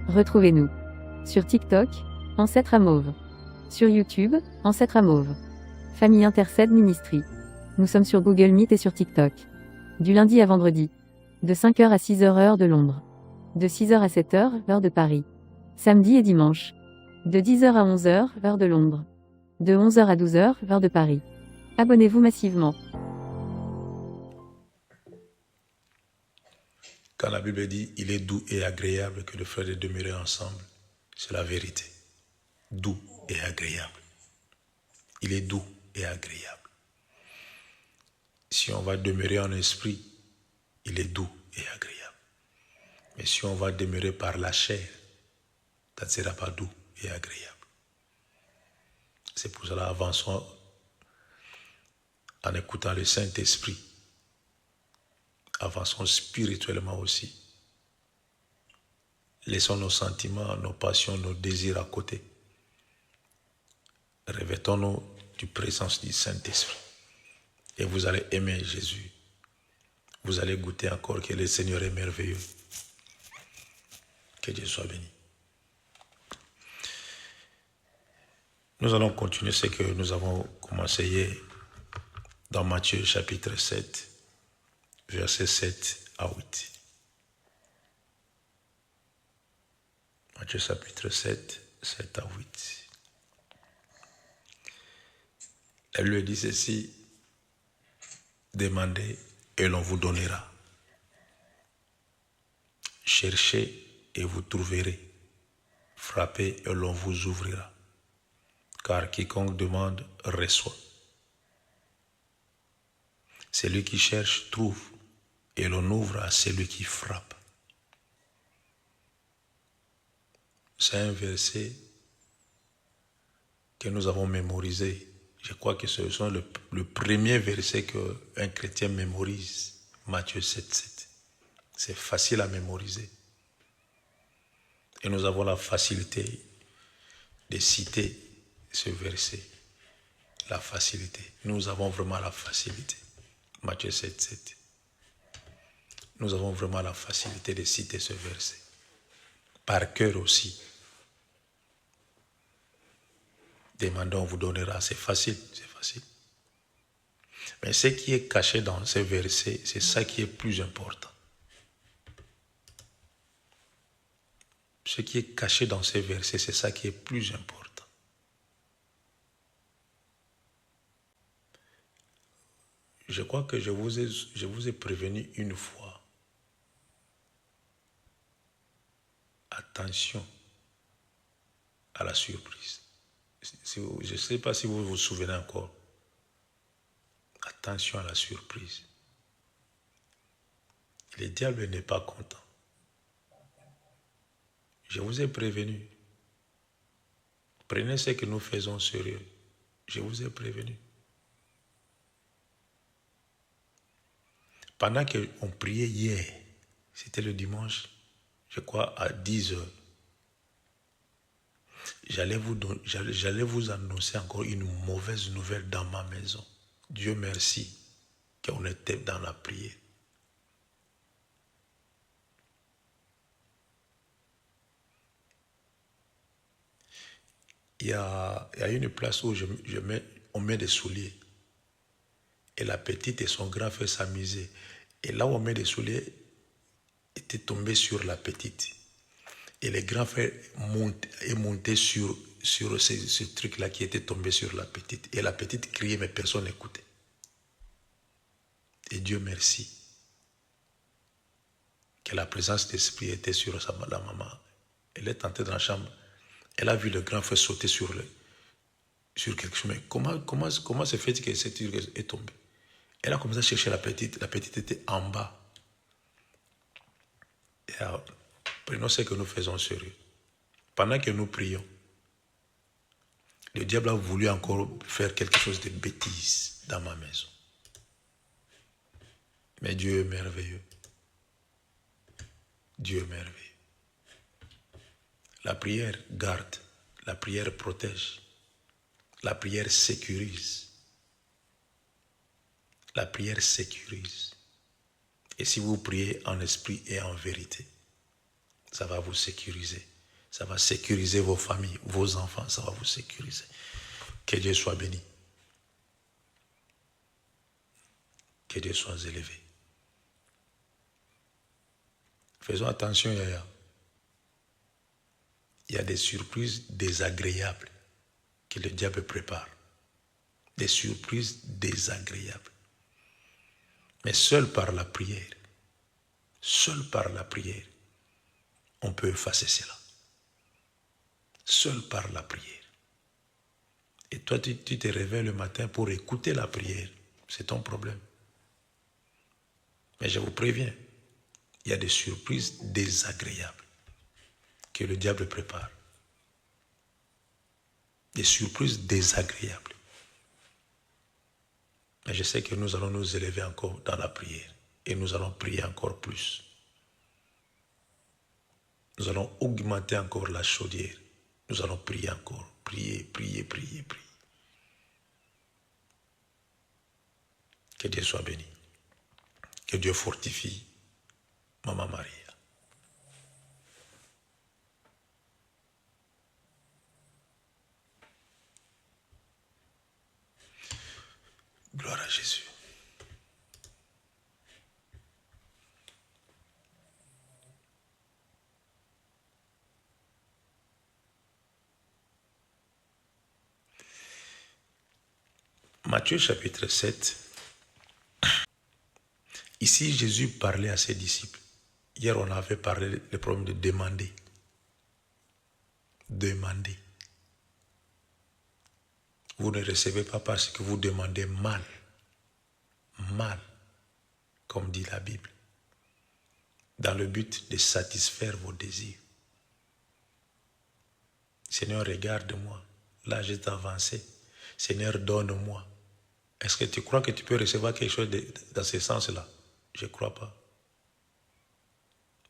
Retrouvez-nous sur TikTok, Ancêtre à Mauve. Sur YouTube, Ancêtre à Mauve. Famille Intercède Ministry. Nous sommes sur Google Meet et sur TikTok. Du lundi à vendredi. De 5h à 6h heure de Londres. De 6h à 7h, heure de Paris. Samedi et dimanche. De 10h à 11h, heure de Londres. De 11h à 12h, heure de Paris. Abonnez-vous massivement. Quand la Bible dit « il est doux et agréable que le frère et demeurer ensemble », c'est la vérité. Doux et agréable. Il est doux et agréable. Si on va demeurer en esprit, il est doux et agréable. Mais si on va demeurer par la chair, ça ne sera pas doux et agréable. C'est pour cela, avançons en écoutant le Saint-Esprit. Avançons spirituellement aussi. Laissons nos sentiments, nos passions, nos désirs à côté. Revêtons-nous du présence du Saint-Esprit. Et vous allez aimer Jésus. Vous allez goûter encore que le Seigneur est merveilleux. Que Dieu soit béni. Nous allons continuer ce que nous avons commencé hier dans Matthieu chapitre 7, versets 7 à 8. Matthieu chapitre 7, 7 à 8. Elle lui dit ceci, demandez et l'on vous donnera. Cherchez et vous trouverez. Frappez et l'on vous ouvrira. Car quiconque demande reçoit. Celui qui cherche trouve et l'on ouvre à celui qui frappe. C'est un verset que nous avons mémorisé. Je crois que ce sont le premier verset qu'un chrétien mémorise. Matthieu 7, 7. C'est facile à mémoriser. Et nous avons la facilité de citer ce verset. La facilité. Nous avons vraiment la facilité. Matthieu 7, 7. Nous avons vraiment la facilité de citer ce verset. Par cœur aussi. Demandons, on vous donnera. C'est facile, c'est facile. Mais ce qui est caché dans ce verset, c'est ça qui est plus important. Ce qui est caché dans ces versets, c'est ça qui est plus important. Je crois que je vous ai prévenu une fois. Attention à la surprise. Je ne sais pas si vous vous souvenez encore. Attention à la surprise. Le diable n'est pas content. Je vous ai prévenu. Prenez ce que nous faisons sérieux. Je vous ai prévenu. Pendant qu'on priait hier, c'était le dimanche, je crois à 10 heures, j'allais vous annoncer encore une mauvaise nouvelle dans ma maison. Dieu merci qu'on était dans la prière. Il y a une place où on met des souliers. Et la petite et son grand frère s'amusaient. Et là où on met des souliers, était tombé sur la petite. Et le grand frère est monté sur ce truc-là qui était tombé sur la petite. Et la petite criait, mais personne n'écoutait. Et Dieu merci que la présence d'esprit était sur la maman. Elle est entrée dans la chambre. Elle a vu le grand frère sauter sur quelque chose. Mais comment se fait-il que cette truc est tombé? Elle a commencé à chercher la petite. La petite était en bas. Et alors, prenons ce que nous faisons sérieux. Pendant que nous prions, le diable a voulu encore faire quelque chose de bêtise dans ma maison. Mais Dieu est merveilleux. Dieu est merveilleux. La prière garde, la prière protège, la prière sécurise. La prière sécurise. Et si vous priez en esprit et en vérité, ça va vous sécuriser. Ça va sécuriser vos familles, vos enfants, ça va vous sécuriser. Que Dieu soit béni. Que Dieu soit élevé. Faisons attention, Yaya. Il y a des surprises désagréables que le diable prépare. Des surprises désagréables. Mais seul par la prière, on peut effacer cela. Seul par la prière. Et toi, tu te réveilles le matin pour écouter la prière. C'est ton problème. Mais je vous préviens, il y a des surprises désagréables que le diable prépare. Des surprises désagréables. Mais je sais que nous allons nous élever encore dans la prière. Et nous allons prier encore plus. Nous allons augmenter encore la chaudière. Nous allons prier encore. Prier. Que Dieu soit béni. Que Dieu fortifie Maman Maria. Gloire à Jésus. Matthieu chapitre 7. Ici, Jésus parlait à ses disciples. Hier, on avait parlé du problème de demander. Demander. Vous ne recevez pas parce que vous demandez mal. Mal, comme dit la Bible. Dans le but de satisfaire vos désirs. Seigneur, regarde-moi. Là, j'ai avancé. Seigneur, donne-moi. Est-ce que tu crois que tu peux recevoir quelque chose dans ce sens-là? Je ne crois pas.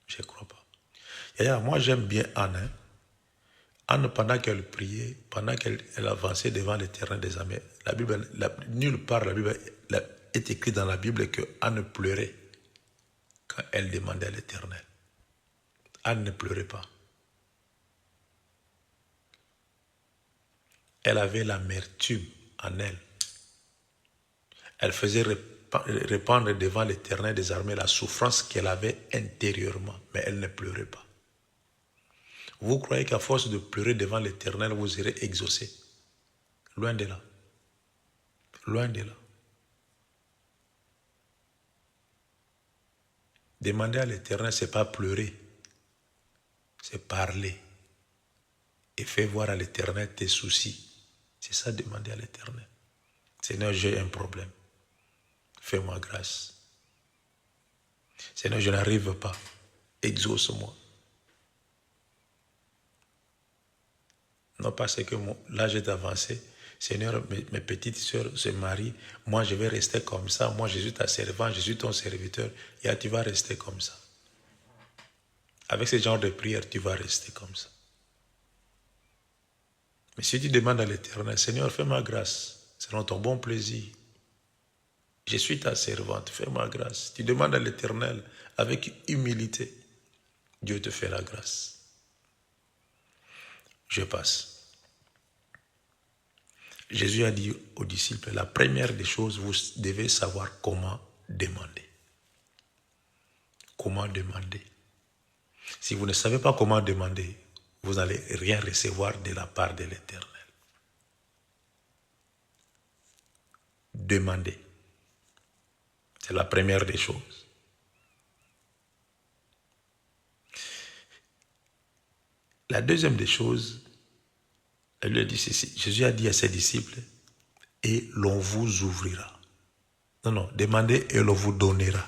Je ne crois pas. Yaya, moi, j'aime bien Anne. Hein? Anne, pendant qu'elle priait, pendant qu'elle avançait devant l'Éternel des armées, la Bible, nulle part la Bible est écrit dans la Bible que Anne pleurait quand elle demandait à l'Éternel. Anne ne pleurait pas. Elle avait l'amertume en elle. Elle faisait répandre devant l'Éternel des armées la souffrance qu'elle avait intérieurement, mais elle ne pleurait pas. Vous croyez qu'à force de pleurer devant l'Éternel, vous irez exaucer? Loin de là. Loin de là. Demander à l'Éternel, ce n'est pas pleurer, c'est parler. Et fais voir à l'Éternel tes soucis. C'est ça, demander à l'Éternel. Seigneur, j'ai un problème. Fais-moi grâce. Seigneur, je n'arrive pas. Exauce-moi. Non parce que l'âge est avancé. Seigneur, mes petites sœurs se marient. Moi, je vais rester comme ça. Moi, je suis ta servante, je suis ton serviteur. Et tu vas rester comme ça. Avec ce genre de prière, tu vas rester comme ça. Mais si tu demandes à l'Éternel, Seigneur, fais-moi grâce, selon ton bon plaisir. Je suis ta servante, fais-moi grâce. Tu demandes à l'Éternel avec humilité. Dieu te fait la grâce. Je passe. Jésus a dit aux disciples, la première des choses, vous devez savoir comment demander. Comment demander. Si vous ne savez pas comment demander, vous n'allez rien recevoir de la part de l'Éternel. Demandez. C'est la première des choses. La deuxième des choses, elle lui a dit ceci. Jésus a dit à ses disciples, et l'on vous ouvrira. Non, demandez et l'on vous donnera.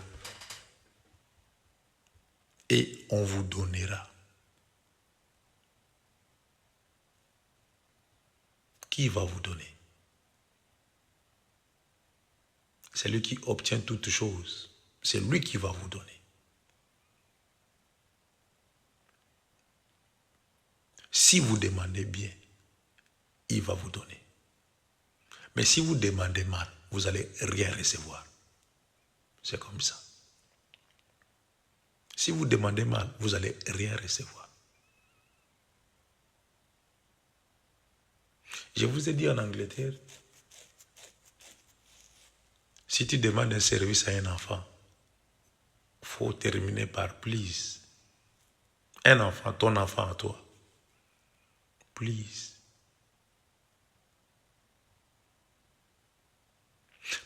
Et on vous donnera. Qui va vous donner? C'est lui qui obtient toutes choses. C'est lui qui va vous donner. Si vous demandez bien, il va vous donner. Mais si vous demandez mal, vous n'allez rien recevoir. C'est comme ça. Si vous demandez mal, vous n'allez rien recevoir. Je vous ai dit en Angleterre, si tu demandes un service à un enfant, il faut terminer par please. Un enfant, ton enfant à toi. Please.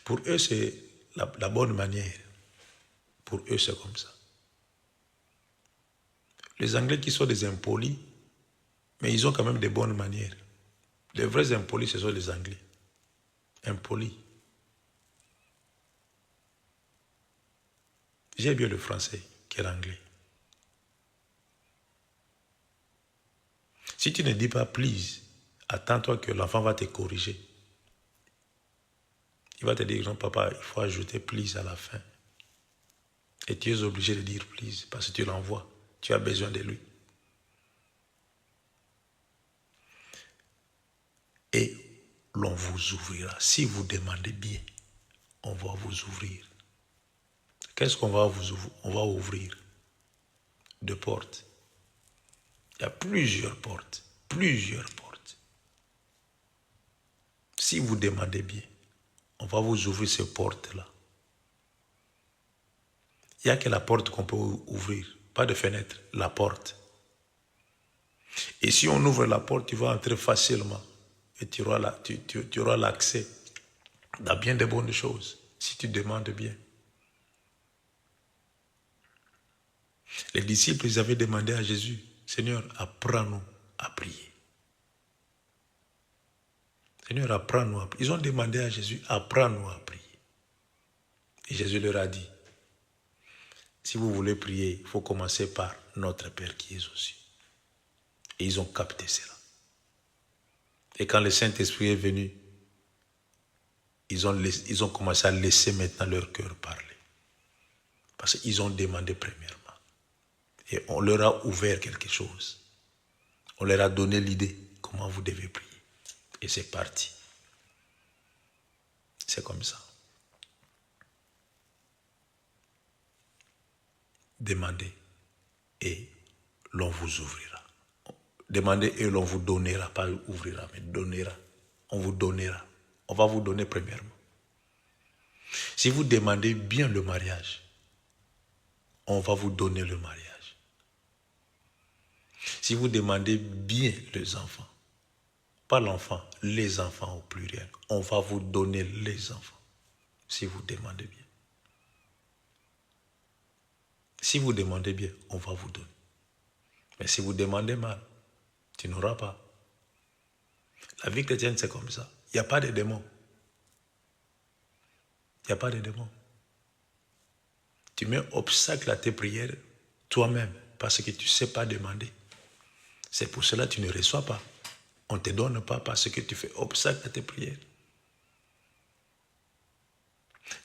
Pour eux, c'est la bonne manière. Pour eux, c'est comme ça. Les Anglais qui sont des impolis, mais ils ont quand même des bonnes manières. Les vrais impolis, ce sont les Anglais. Impolis. J'ai bien le français que l'anglais. Si tu ne dis pas please, attends-toi que l'enfant va te corriger. Il va te dire, non papa, il faut ajouter please à la fin. Et tu es obligé de dire please parce que tu l'envoies. Tu as besoin de lui. Et l'on vous ouvrira. Si vous demandez bien, on va vous ouvrir. Qu'est-ce qu'on va vous ouvrir? On va ouvrir deux portes. Il y a plusieurs portes. Plusieurs portes. Si vous demandez bien, on va vous ouvrir ces portes-là. Il n'y a que la porte qu'on peut ouvrir, pas de fenêtre, la porte. Et si on ouvre la porte, tu vas entrer facilement et tu auras l'accès à bien de bonnes choses, si tu demandes bien. Les disciples, ils avaient demandé à Jésus, Seigneur, apprends-nous à prier. Seigneur, apprends-nous à prier. Ils ont demandé à Jésus, apprends-nous à prier. Et Jésus leur a dit, si vous voulez prier, il faut commencer par notre Père qui est aux cieux. Et ils ont capté cela. Et quand le Saint-Esprit est venu, ils ont commencé à laisser maintenant leur cœur parler. Parce qu'ils ont demandé premièrement. Et on leur a ouvert quelque chose. On leur a donné l'idée comment vous devez prier. Et c'est parti. C'est comme ça. Demandez et l'on vous ouvrira. Demandez et l'on vous donnera, pas ouvrira, mais donnera. On vous donnera. On va vous donner premièrement. Si vous demandez bien le mariage, on va vous donner le mariage. Si vous demandez bien les enfants, pas l'enfant, les enfants au pluriel, on va vous donner les enfants, si vous demandez bien. Si vous demandez bien, on va vous donner. Mais si vous demandez mal, tu n'auras pas. La vie chrétienne, c'est comme ça. Il n'y a pas de démons. Il n'y a pas de démons. Tu mets obstacle à tes prières toi-même parce que tu ne sais pas demander. C'est pour cela que tu ne reçois pas. On ne te donne pas parce que tu fais obstacle à tes prières.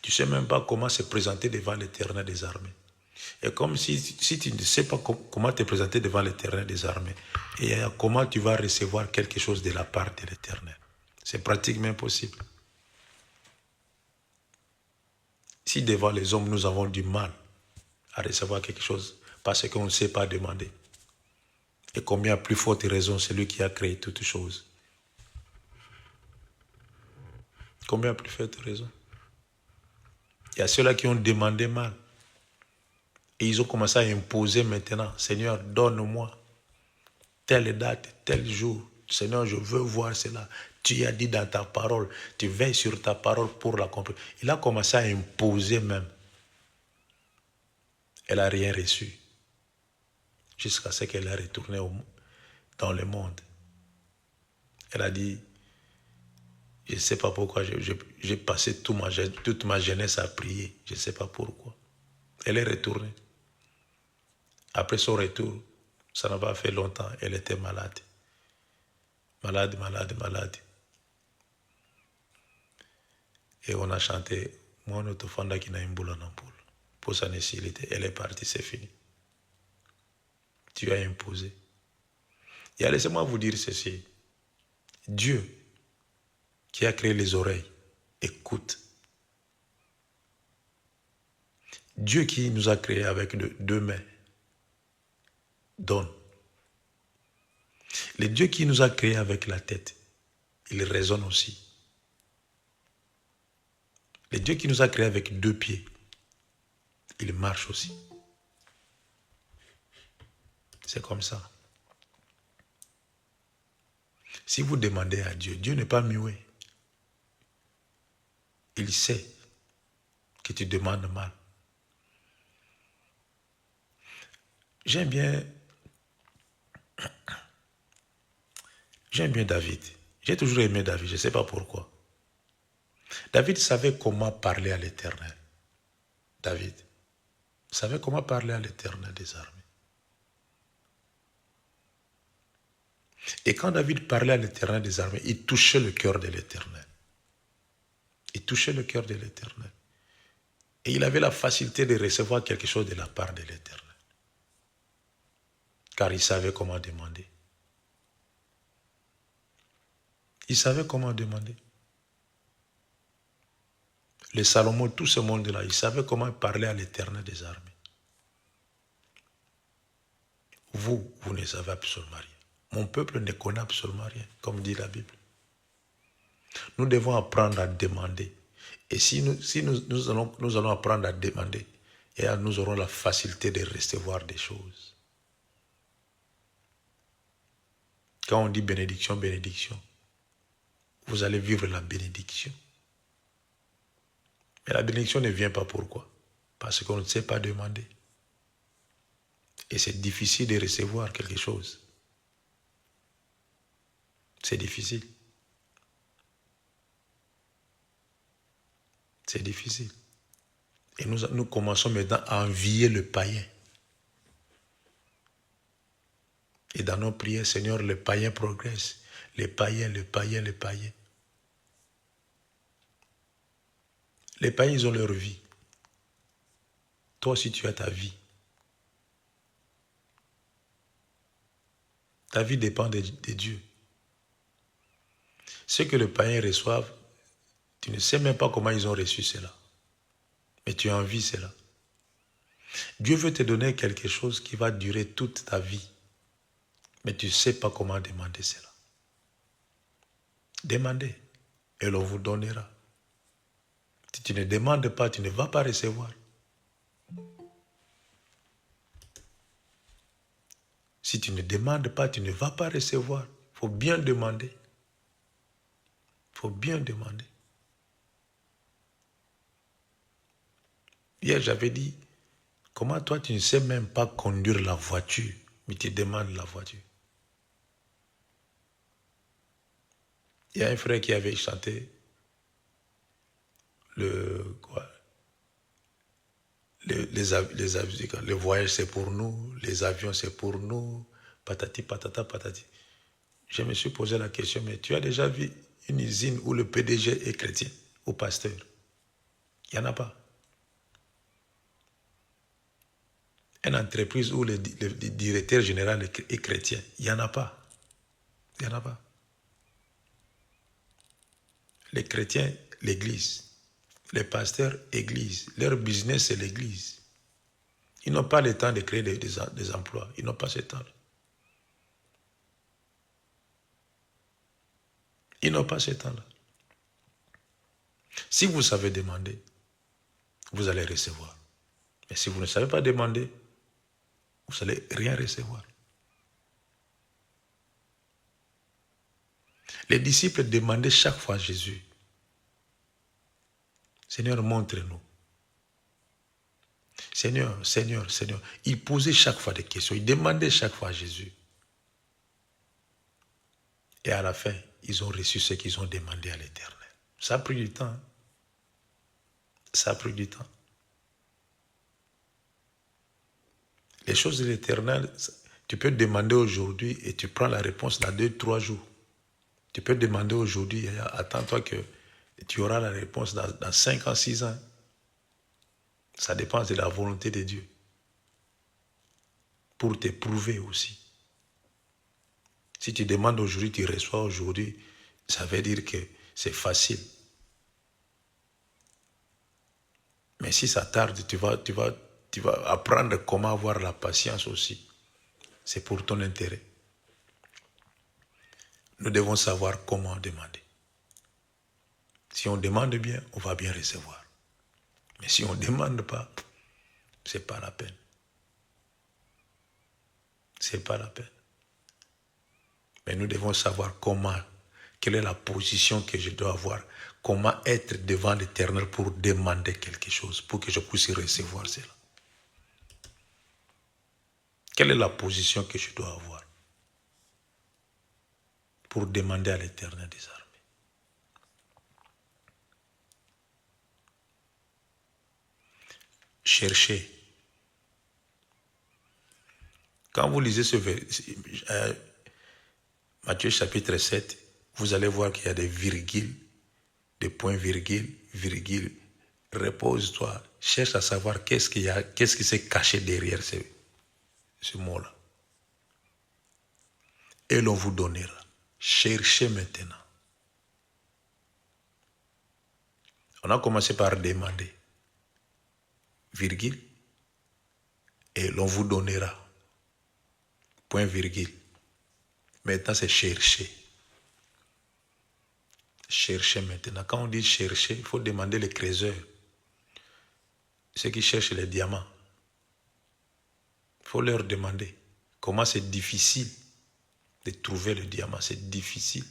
Tu ne sais même pas comment se présenter devant l'Éternel des armées. Et comme si tu ne sais pas comment te présenter devant l'Éternel des armées, et comment tu vas recevoir quelque chose de la part de l'Éternel. C'est pratiquement impossible. Si devant les hommes, nous avons du mal à recevoir quelque chose parce qu'on ne sait pas demander. Et combien plus forte raison, c'est lui qui a créé toutes choses. Combien plus forte raison. Il y a ceux-là qui ont demandé mal. Et ils ont commencé à imposer maintenant. Seigneur, donne-moi telle date, tel jour. Seigneur, je veux voir cela. Tu as dit dans ta parole. Tu veilles sur ta parole pour l'accomplir. Il a commencé à imposer même. Elle n'a rien reçu. Jusqu'à ce qu'elle ait retourné dans le monde. Elle a dit, je ne sais pas pourquoi j'ai passé toute ma jeunesse à prier. Je ne sais pas pourquoi. Elle est retournée. Après son retour, ça n'a pas fait longtemps, elle était malade. Malade. Et on a chanté, moi, notre fanda qui n'a une boule en ampoule. Pour sa nécessité, elle est partie, c'est fini. Tu as imposé. Et laissez-moi vous dire ceci. Dieu, qui a créé les oreilles, écoute. Dieu qui nous a créés avec deux mains donne. Le Dieu qui nous a créés avec la tête, il raisonne aussi. Le Dieu qui nous a créés avec deux pieds, il marche aussi. C'est comme ça. Si vous demandez à Dieu, Dieu n'est pas muet. Il sait que tu demandes mal. J'aime bien David. J'ai toujours aimé David, je ne sais pas pourquoi. David savait comment parler à l'Éternel. David savait comment parler à l'Éternel des armées. Et quand David parlait à l'Éternel des armées, il touchait le cœur de l'Éternel. Il touchait le cœur de l'Éternel. Et il avait la facilité de recevoir quelque chose de la part de l'Éternel. Car il savait comment demander. Il savait comment demander. Les Salomon, tout ce monde-là, il savait comment parler à l'Éternel des armées. Vous ne savez absolument rien. Mon peuple ne connaît absolument rien, comme dit la Bible. Nous devons apprendre à demander. Et si nous allons apprendre à demander, et nous aurons la facilité de recevoir des choses. Quand on dit bénédiction, bénédiction, vous allez vivre la bénédiction. Mais la bénédiction ne vient pas pourquoi? Parce qu'on ne sait pas demander. Et c'est difficile de recevoir quelque chose. C'est difficile. C'est difficile. Et nous commençons maintenant à envier le païen. Et dans nos prières, Seigneur, le païen progresse. Les païens, les païens, les païens. Les païens, ils ont leur vie. Toi aussi, tu as ta vie. Ta vie dépend de Dieu. Ce que les païens reçoivent, tu ne sais même pas comment ils ont reçu cela. Mais tu as envie cela. Dieu veut te donner quelque chose qui va durer toute ta vie. Mais tu ne sais pas comment demander cela. Demandez et l'on vous donnera. Si tu ne demandes pas, tu ne vas pas recevoir. Si tu ne demandes pas, tu ne vas pas recevoir. Il faut bien demander. Il faut bien demander. Hier, j'avais dit, comment toi, tu ne sais même pas conduire la voiture, mais tu demandes la voiture. Il y a un frère qui avait chanté le voyage c'est pour nous, les avions c'est pour nous, patati patata patati. Je me suis posé la question, mais tu as déjà vu une usine où le PDG est chrétien ou pasteur? Il n'y en a pas. Une entreprise où le directeur général est chrétien, il n'y en a pas. Il n'y en a pas. Les chrétiens, l'église. Les pasteurs, église. Leur business, c'est l'église. Ils n'ont pas le temps de créer des emplois. Ils n'ont pas ce temps. Ils n'ont pas ce temps-là. Si vous savez demander, vous allez recevoir. Mais si vous ne savez pas demander, vous n'allez rien recevoir. Les disciples demandaient chaque fois à Jésus, Seigneur, montre-nous. Seigneur, Seigneur, Seigneur. Ils posaient chaque fois des questions. Ils demandaient chaque fois à Jésus. Et à la fin, ils ont reçu ce qu'ils ont demandé à l'Éternel. Ça a pris du temps. Ça a pris du temps. Les choses de l'Éternel, tu peux demander aujourd'hui et tu prends la réponse dans 2-3 jours. Tu peux demander aujourd'hui, attends-toi que tu auras la réponse dans 5 ans, 6 ans. Ça dépend de la volonté de Dieu. Pour te prouver aussi. Si tu demandes aujourd'hui, tu reçois aujourd'hui, ça veut dire que c'est facile. Mais si ça tarde, tu vas apprendre comment avoir la patience aussi. C'est pour ton intérêt. Nous devons savoir comment demander. Si on demande bien, on va bien recevoir. Mais si on ne demande pas, ce n'est pas la peine. Ce n'est pas la peine. Mais nous devons savoir comment, quelle est la position que je dois avoir, comment être devant l'Éternel pour demander quelque chose, pour que je puisse recevoir cela. Quelle est la position que je dois avoir pour demander à l'Éternel des armées? Cherchez. Quand vous lisez ce verset, Matthieu chapitre 7, vous allez voir qu'il y a des virgules, des points virgules, virgule. Repose-toi, cherche à savoir qu'est-ce qui s'est caché derrière ce mot-là. Et l'on vous donnera. Cherchez maintenant. On a commencé par demander, virgule, et l'on vous donnera, point virgule. Maintenant, c'est chercher. Chercher maintenant. Quand on dit chercher, il faut demander les créateurs. Ceux qui cherchent les diamants. Il faut leur demander comment c'est difficile de trouver le diamant. C'est difficile.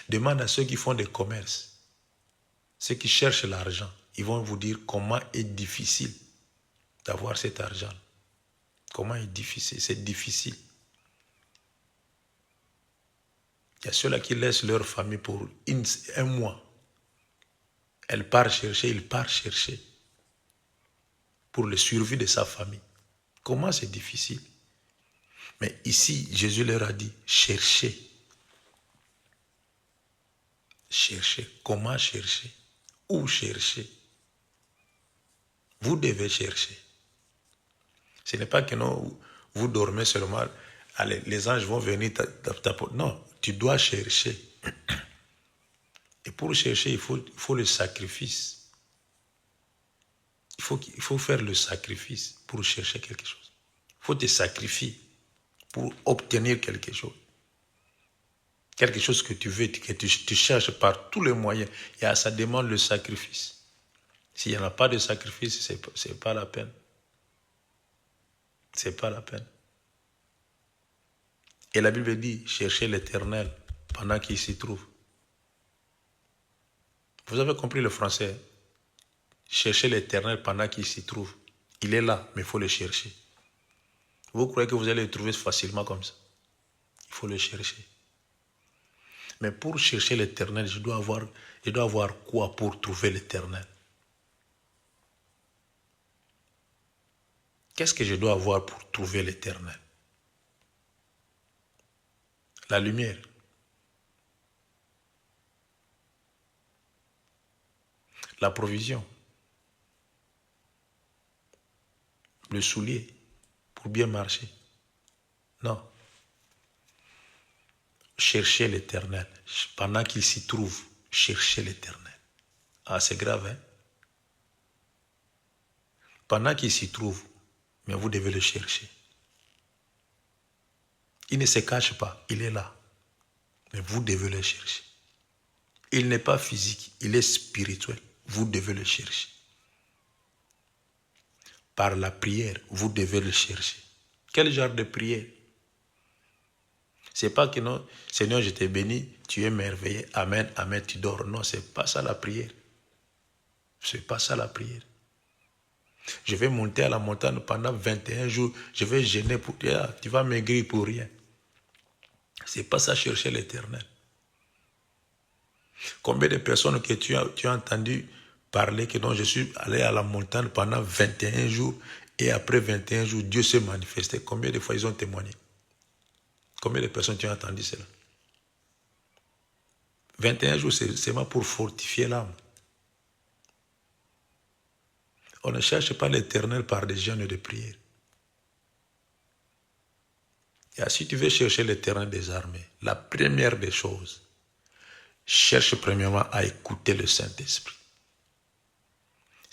Demande à ceux qui font des commerces, ceux qui cherchent l'argent. Ils vont vous dire comment est difficile d'avoir cet argent. Comment est difficile? C'est difficile. Il y a ceux-là qui laissent leur famille pour un mois. Elle part chercher, il part chercher pour le survie de sa famille. Comment c'est difficile? Mais ici, Jésus leur a dit, cherchez. Cherchez. Comment chercher? Où chercher? Vous devez chercher. Ce n'est pas que non, vous dormez seulement, allez, les anges vont venir t'apporter. Non, tu dois chercher. Et pour chercher, il faut le sacrifice. Il faut faire le sacrifice pour chercher quelque chose. Il faut te sacrifier pour obtenir quelque chose. Quelque chose que tu veux, que tu cherches par tous les moyens. Et ça demande le sacrifice. S'il n'y en a pas de sacrifice, ce n'est pas la peine. Ce n'est pas la peine. Et la Bible dit, cherchez l'Éternel pendant qu'il s'y trouve. Vous avez compris le français? Cherchez l'Éternel pendant qu'il s'y trouve. Il est là, mais il faut le chercher. Vous croyez que vous allez le trouver facilement comme ça? Il faut le chercher. Mais pour chercher l'Éternel, je dois avoir quoi pour trouver l'Éternel? Qu'est-ce que je dois avoir pour trouver l'Éternel? La lumière. La provision. Le soulier pour bien marcher. Non. Cherchez l'Éternel. Pendant qu'il s'y trouve, cherchez l'Éternel. Ah, c'est grave, hein? Pendant qu'il s'y trouve, mais vous devez le chercher. Il ne se cache pas, il est là. Mais vous devez le chercher. Il n'est pas physique, il est spirituel. Vous devez le chercher. Par la prière, vous devez le chercher. Quel genre de prière? C'est pas que non, Seigneur, je t'ai béni, tu es merveilleux, amen, amen, tu dors. Non, c'est pas ça la prière. C'est pas ça la prière. Je vais monter à la montagne pendant 21 jours, je vais jeûner pour toi, tu vas maigrir pour rien. C'est pas ça chercher l'Éternel. Combien de personnes que tu as entendu parler que non, je suis allé à la montagne pendant 21 jours et après 21 jours, Dieu s'est manifesté. Combien de fois ils ont témoigné? Combien de personnes tu as entendu cela? 21 jours, c'est seulement pour fortifier l'âme. On ne cherche pas l'Éternel par des jeûnes de prière. Et si tu veux chercher l'Éternel des armées, la première des choses, cherche premièrement à écouter le Saint-Esprit.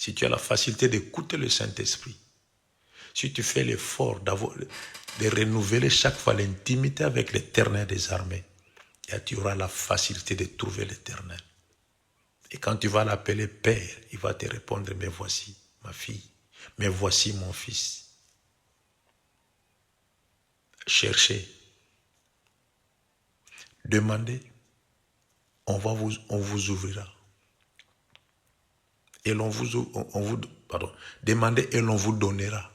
si tu as la facilité d'écouter le Saint-Esprit, si tu fais l'effort de renouveler chaque fois l'intimité avec l'Éternel des armées, et tu auras la facilité de trouver l'Éternel. Et quand tu vas l'appeler Père, il va te répondre, mais voici ma fille, mais voici mon fils. Cherchez, demandez, on vous ouvrira. Et demandez et l'on vous donnera.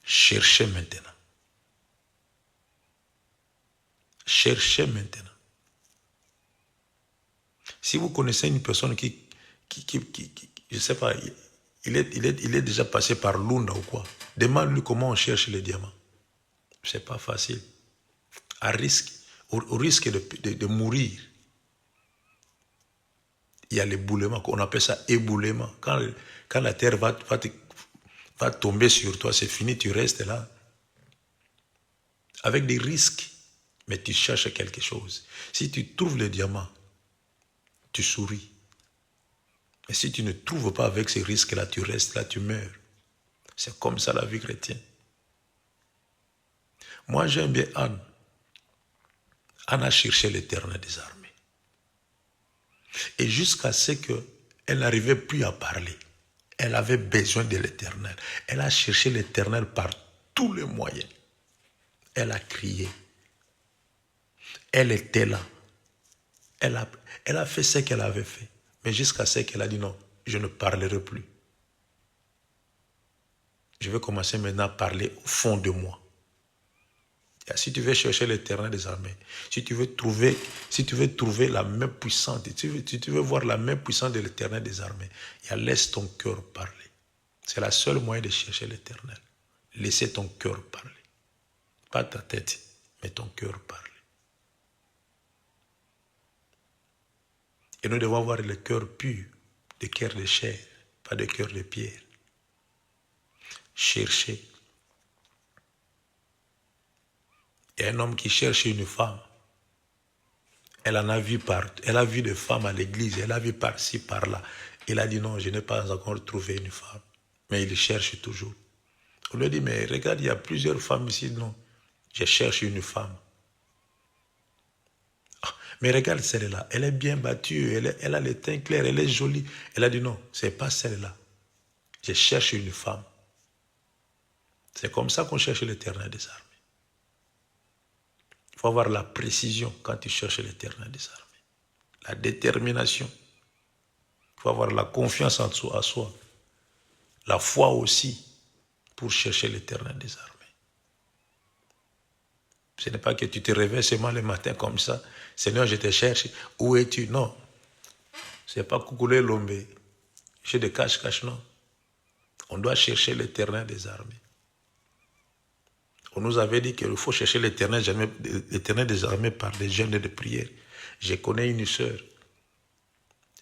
Cherchez maintenant. Cherchez maintenant. Si vous connaissez une personne qui je ne sais pas, il est déjà passé par Lunda ou quoi, demande-lui comment on cherche les diamants. Ce n'est pas facile. Au risque de mourir. Il y a l'éboulement, on appelle ça éboulement. Quand la terre va tomber sur toi, c'est fini, tu restes là. Avec des risques, mais tu cherches quelque chose. Si tu trouves le diamant, tu souris. Mais si tu ne trouves pas avec ces risques-là, tu restes là, tu meurs. C'est comme ça la vie chrétienne. Moi, j'aime bien Anne. Anne a cherché l'Éternel des armées. Et jusqu'à ce qu'elle n'arrivait plus à parler, elle avait besoin de l'Éternel. Elle a cherché l'Éternel par tous les moyens. Elle a crié. Elle était là. Elle a fait ce qu'elle avait fait. Mais jusqu'à ce qu'elle a dit non, je ne parlerai plus. Je vais commencer maintenant à parler au fond de moi. Et si tu veux chercher l'Éternel des armées, si tu veux trouver la main puissante, si tu veux voir la main puissante de l'Éternel des armées, laisse ton cœur parler. C'est la seule moyen de chercher l'Éternel. Laissez ton cœur parler. Pas ta tête, mais ton cœur parler. Et nous devons avoir le cœur pur, le cœur de chair, pas de cœur de pierre. Cherchez. Il y a un homme qui cherche une femme. Elle en a vu partout. Elle a vu des femmes à l'église. Elle a vu par-ci, par-là. Il a dit non, je n'ai pas encore trouvé une femme. Mais il cherche toujours. On lui dit, mais regarde, il y a plusieurs femmes ici. Non, je cherche une femme. Mais regarde celle-là, elle est bien battue, elle a le teint clair, elle est jolie. Elle a dit non, ce n'est pas celle-là. Je cherche une femme. C'est comme ça qu'on cherche l'Éternel des armées. Il faut avoir la précision quand tu cherches l'Éternel des armées. La détermination. Il faut avoir la confiance en soi. La foi aussi pour chercher l'Éternel des armées. Ce n'est pas que tu te réveilles seulement le matin comme ça. Seigneur, je te cherche. Où es-tu? Non. Ce n'est pas coucouler l'ombe. Je te cache, non. On doit chercher l'Éternel des armées. On nous avait dit qu'il faut chercher l'Éternel des armées par des jeûnes de prière. Je connais une sœur.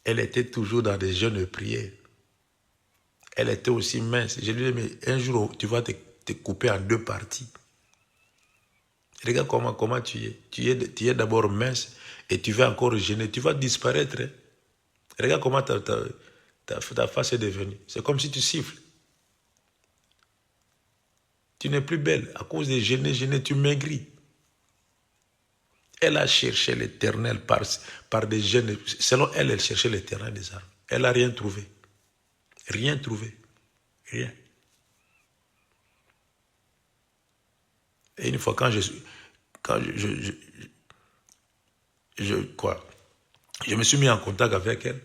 Elle était toujours dans des jeûnes de prière. Elle était aussi mince. Je lui ai dit, mais un jour, tu vas te couper en deux parties. Regarde comment tu es. Tu es d'abord mince et tu vas encore jeûner. Tu vas disparaître. Hein? Regarde comment ta face est devenue. C'est comme si tu siffles. Tu n'es plus belle. À cause de jeûner, tu maigris. Elle a cherché l'Éternel par des jeûnes. Selon elle, elle cherchait l'Éternel des armes. Elle n'a rien trouvé. Rien trouvé. Rien. Et une fois, quand je me suis mis en contact avec elle,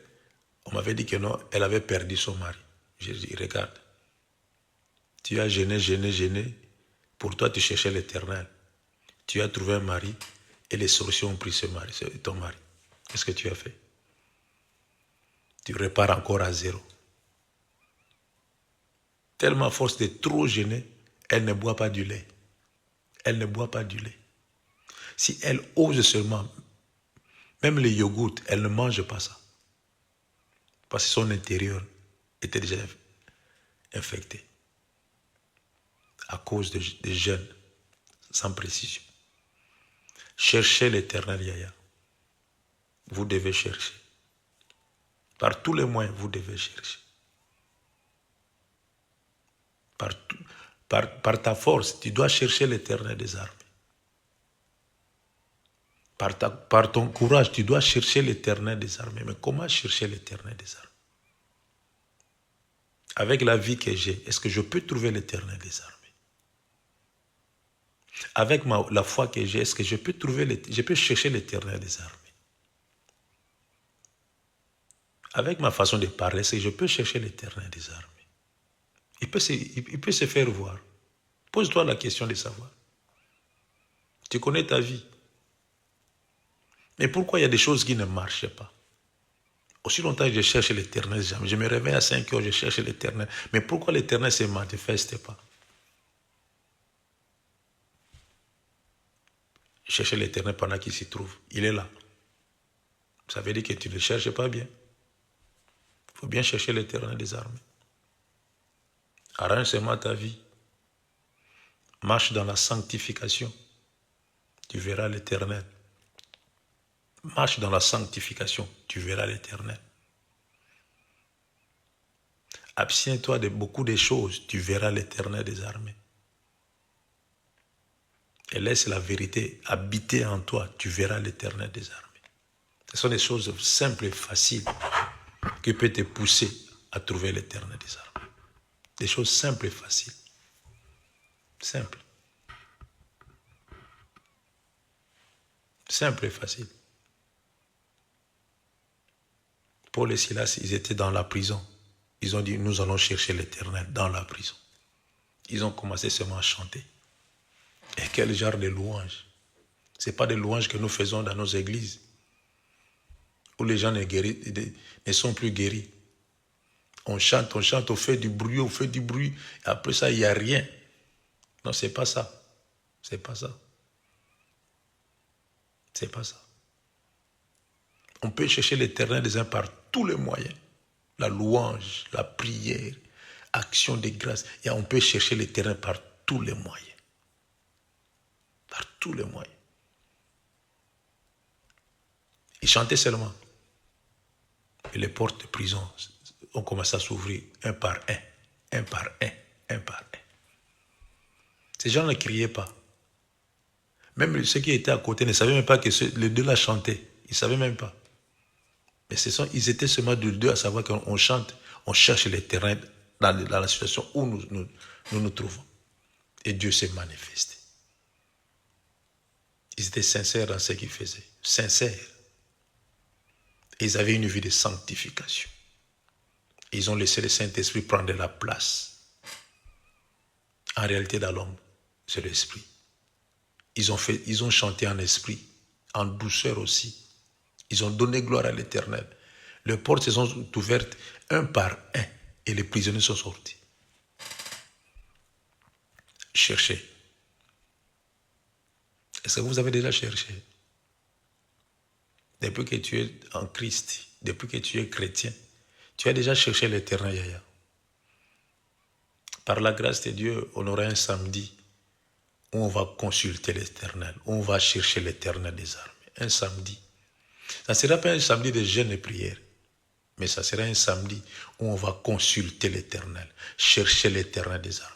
on m'avait dit que non, elle avait perdu son mari. J'ai dit, regarde, tu as jeûné. Pour toi, tu cherchais l'Éternel. Tu as trouvé un mari et les sorciers ont pris ce mari, ton mari. Qu'est-ce que tu as fait? Tu repars encore à zéro. Tellement à force de trop jeûner, elle ne boit pas du lait. Elle ne boit pas du lait. Si elle ose seulement, même les yogourts, elle ne mange pas ça. Parce que son intérieur était déjà infecté. À cause des jeûnes, sans précision. Cherchez l'Éternel, Yaya. Vous devez chercher. Par tous les moyens, vous devez chercher. Par ta force, tu dois chercher l'Éternel des armées. Par ton courage, tu dois chercher l'Éternel des armées. Mais comment chercher l'Éternel des armées? Avec la vie que j'ai, est-ce que je peux trouver l'Éternel des armées? Avec la foi que j'ai, est-ce que je peux chercher l'Éternel des armées? Avec ma façon de parler, est-ce que je peux chercher l'Éternel des armées? Il peut se faire voir. Pose-toi la question de savoir. Tu connais ta vie. Mais pourquoi il y a des choses qui ne marchent pas? Aussi longtemps que je cherche l'Éternel, je me réveille à 5 heures, je cherche l'Éternel. Mais pourquoi l'Éternel ne se manifeste pas? Chercher l'Éternel pendant qu'il s'y trouve. Il est là. Ça veut dire que tu ne le cherches pas bien. Il faut bien chercher l'Éternel des armées. Arrange seulement ta vie. Marche dans la sanctification. Tu verras l'Éternel. Marche dans la sanctification. Tu verras l'Éternel. Abstiens-toi de beaucoup de choses. Tu verras l'Éternel des armées. Et laisse la vérité habiter en toi. Tu verras l'Éternel des armées. Ce sont des choses simples et faciles qui peuvent te pousser à trouver l'Éternel des armées. Des choses simples et faciles. Simple. Simple et facile. Paul et Silas, ils étaient dans la prison. Ils ont dit, nous allons chercher l'Éternel dans la prison. Ils ont commencé seulement à chanter. Et quel genre de louange? Ce n'est pas des louanges que nous faisons dans nos églises, où les gens ne sont plus guéris. On chante, on fait du bruit, et après ça, il n'y a rien. Non, ce n'est pas ça. C'est pas ça. C'est pas ça. On peut chercher l'Éternel des uns par tous les moyens. La louange, la prière, action de grâce. Et on peut chercher l'Éternel par tous les moyens. Par tous les moyens. Ils chantaient seulement. Et les portes de prison ont commencé à s'ouvrir un par un, un par un, un par un. Ces gens ne criaient pas. Même ceux qui étaient à côté ne savaient même pas que les deux là chantaient. Ils ne savaient même pas. Mais ils étaient seulement de deux à savoir qu'on chante, on cherche l'Éternel dans la situation où nous trouvons. Et Dieu s'est manifesté. Ils étaient sincères dans ce qu'ils faisaient. Sincères. Et ils avaient une vie de sanctification. Et ils ont laissé le Saint-Esprit prendre la place. En réalité, dans l'homme, c'est l'Esprit. Ils ont chanté en esprit, en douceur aussi. Ils ont donné gloire à l'Éternel. Les portes se sont ouvertes un par un et les prisonniers sont sortis. Cherchez. Est-ce que vous avez déjà cherché? Depuis que tu es en Christ, depuis que tu es chrétien, tu as déjà cherché l'Éternel, Yaya. Par la grâce de Dieu, on aura un samedi où on va consulter l'Éternel, où on va chercher l'Éternel des armées. Un samedi. Ça ne sera pas un samedi de jeûne et prière, mais ça sera un samedi où on va consulter l'Éternel, chercher l'Éternel des armées.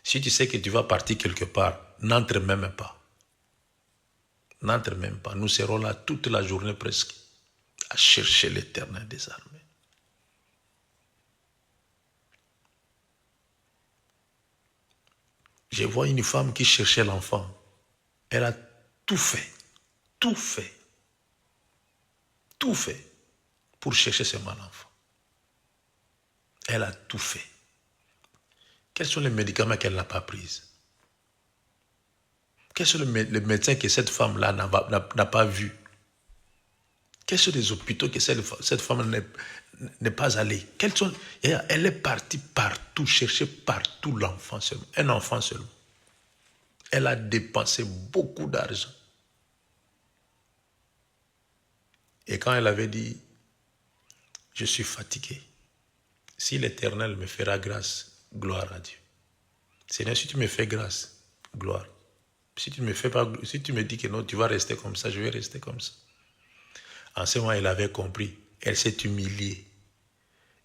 Si tu sais que tu vas partir quelque part, n'entre même pas. N'entre même pas. Nous serons là toute la journée presque à chercher l'Éternel des armées. Je vois une femme qui cherchait l'enfant. Elle a tout fait pour chercher ce mal enfant. Elle a tout fait. Quels sont les médicaments qu'elle n'a pas pris? Quels sont les médecins que cette femme-là n'a pas vus? Quels sont les hôpitaux que cette femme n'est pas allée? Elle est partie partout, chercher partout l'enfant seulement. Un enfant seulement. Elle a dépensé beaucoup d'argent. Et quand elle avait dit, je suis fatigué, si l'Éternel me fera grâce, gloire à Dieu. Seigneur, si tu me fais grâce, gloire. Si tu me dis que non, tu vas rester comme ça, je vais rester comme ça. En ce moment, elle avait compris Elle s'est humiliée.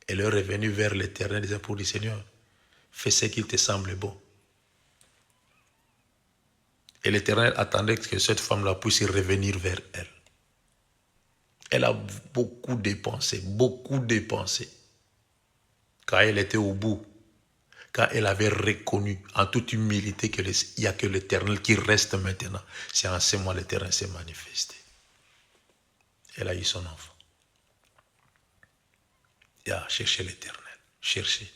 Elle est revenue vers l'Éternel pour dire, Seigneur, fais ce qu'il te semble bon. Et l'Éternel attendait que cette femme-là puisse revenir vers elle. Elle a beaucoup dépensé. Quand elle était au bout, quand elle avait reconnu en toute humilité qu'il n'y a que l'Éternel qui reste maintenant, c'est en ce moment l'Éternel s'est manifesté. Elle a eu son enfant. Et a cherché l'Éternel. Cherchez.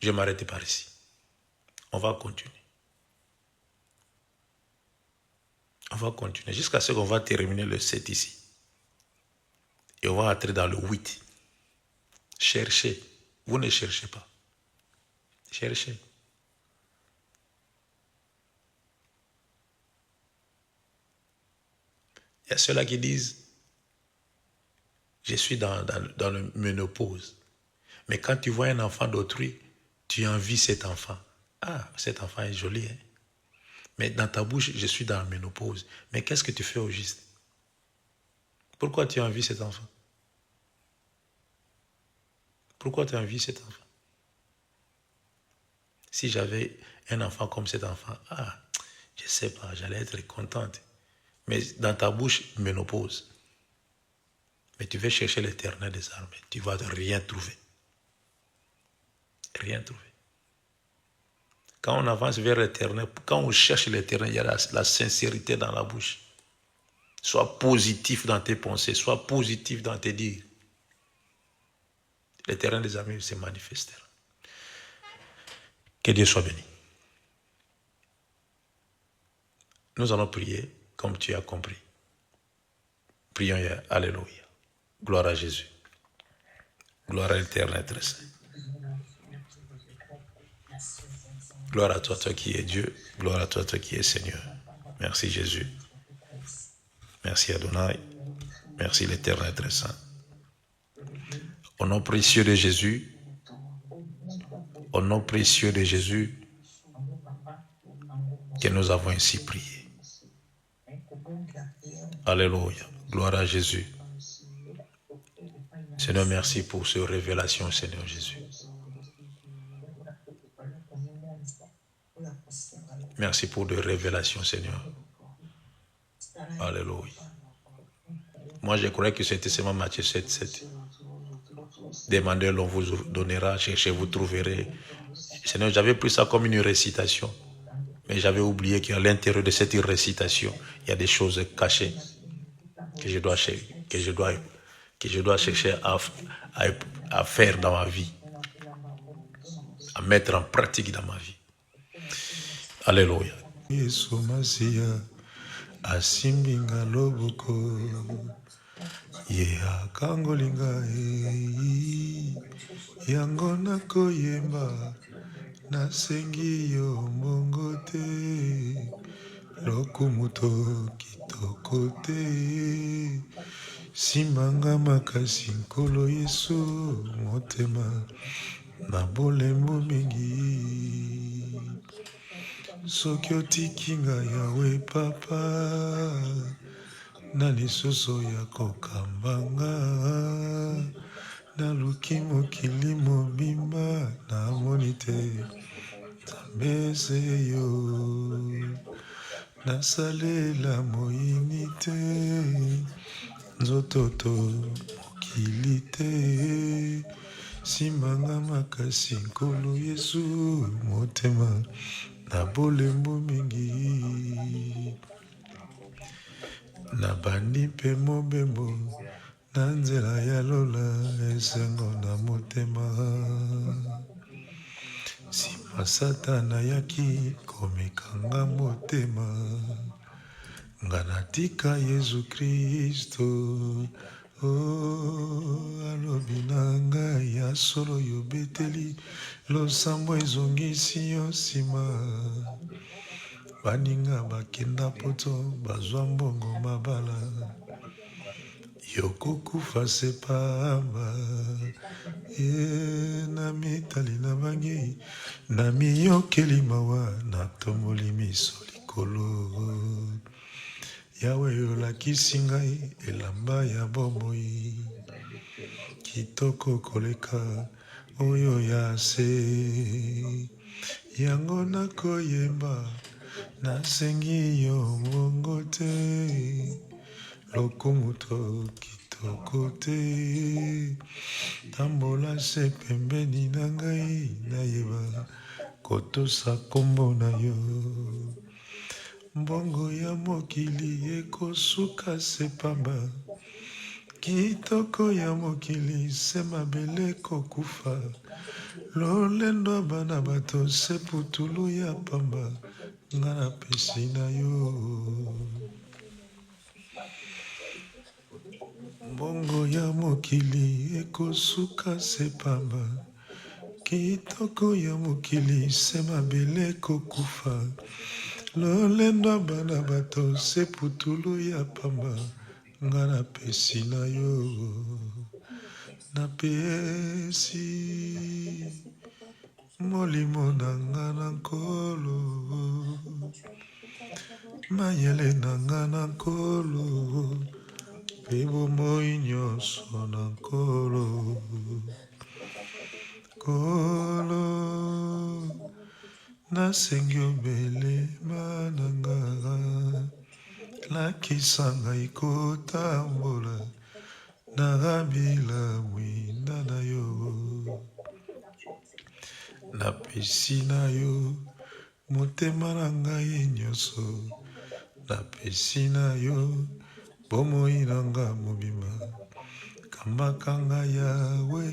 Je vais m'arrêter par ici. On va continuer. Jusqu'à ce qu'on va terminer le 7 ici. Et on va entrer dans le 8. Cherchez. Vous ne cherchez pas. Cherchez. Il y a ceux-là qui disent, je suis dans le ménopause. Mais quand tu vois un enfant d'autrui, tu envies cet enfant. Ah, cet enfant est joli. Hein? Mais dans ta bouche, je suis dans la ménopause. Mais qu'est-ce que tu fais au juste? Pourquoi tu envies cet enfant? Pourquoi tu envies cet enfant? Si j'avais un enfant comme cet enfant, je ne sais pas, j'allais être contente. Mais dans ta bouche, ménopause. Mais tu vas chercher l'Éternel des armées. Tu ne vas rien trouver. Rien trouver. Quand on avance vers l'Éternel, quand on cherche l'Éternel, il y a la sincérité dans la bouche. Sois positif dans tes pensées, sois positif dans tes dires. L'Éternel des armées se manifestera. Que Dieu soit béni. Nous allons prier comme tu as compris. Prions, alléluia. Gloire à Jésus. Gloire à l'Éternel très saint. Gloire à toi, toi qui es Dieu. Gloire à toi, toi qui es Seigneur. Merci Jésus. Merci Adonai. Merci l'Éternel très saint. Au nom précieux de Jésus, au nom précieux de Jésus, que nous avons ainsi prié. Alléluia. Gloire à Jésus. Seigneur, merci pour cette révélation, Seigneur Jésus. Merci pour de révélations, Seigneur. Alléluia. Moi, je croyais que c'était seulement Matthieu 7, 7. Demandez, l'on vous donnera, cherchez, vous trouverez. Seigneur, j'avais pris ça comme une récitation. Mais j'avais oublié qu'à l'intérieur de cette récitation, il y a des choses cachées que je dois chercher à faire dans ma vie, à mettre en pratique dans ma vie. Alléluia. Asimbinga loboko ye akangolinga yango nakoyemba nasengi yo mbongo te lokumuto kitoko te simbanga makasi nkolo Yesu motema na bolembo mingi soki otiki ngai yawe papa na lisusu ya kokambanga naluki mokili mobimba namoni te nzambe ese yo nasalela moyini te nzoto to mokili te simbanga makasi nkolo Yesu motema na bolembo mingi na bandi mpe mobembo na nzela ya lola esengo na motema nsima satana yaki komekanga motema nga natika Yesu Kristo alobi na ngai ya solo yobeteli losambo ezongisi yo nsima baninga bakenda poto bazwa mbongo mabala yokokufa sepamba na mitali na bangi na miyokeli mawa na tomboli miso likolo likolo. Yawe olakisi ngai elamba ya bomoi. Kitoko koleka oyo ya se. Yango nakoyemba nasengi yo mbongo te. Lokomoto kitoko te. Tambola se pembeni na ngai nayeba kotosa kombo na yo. Mbongo ya mokili ekosuka se pamba. Kitoko ya mokili se mabele kokufa. Lolendo bana bato se putulu ya pamba. Nga napesi na yo. Mbongo ya mokili ekosuka se pamba. Kitoko ya mokili se mabele kokufa. Lolendo bana bato se putulu ya pamba. Nga napesi na yo. Napesi molimo na nga na nkolo. Mayele na nga na nkolo. Pe bomoi nyonso na nkolo. Nkolo nasengi obelema na nga. Lakisa ngai kotambola na bilamwina na yo. Napesi na yo motema na ngai nyonso. Napesi na yo bomoi na nga mobima. Kambaka nga Yawe,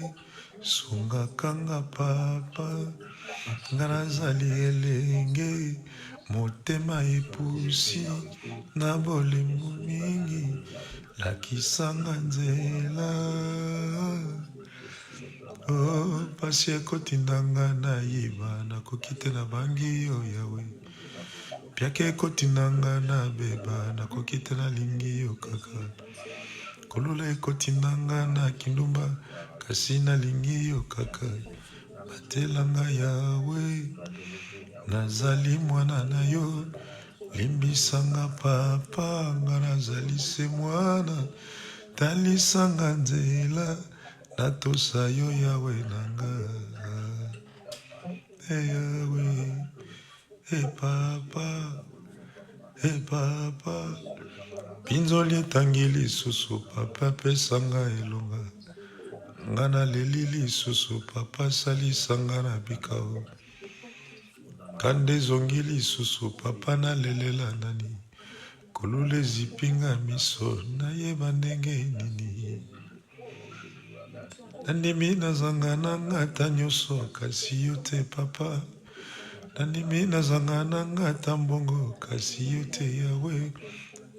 sungaka nga papa. Nga nazali elenge, motema epusi na bolembo mingi. Lakisa nga nzela. Oh, pasi ekotinda nga nayiba, nakoki te na bangi yo Yawe. Piake ekotinda nga nabeba, nakoki te nalingi yo kaka. Kolula ekotinda nga na kindumba, kasi nalingi yo kaka. Batela nga Yawe, nazali mwana na yo. Limbisa nga papa, nga nazali se mwana. Talisa nga nzela, natosa yo Yawe nanga. Hey Yawe, hey papa, hey papa. Pinzoli etangi lisusu papa pesa nga elonga. Nga naleli lisusu papa salisa nga na bikao. Kande zongi lisusu papa nalelela nani. Kolule zipinga miso nayeba ndenge nini. Nandimi nazanga na ngata nyonso kasi yo te papa. Nandimi nazanga na ngata mbongo kasi yo te Yawe.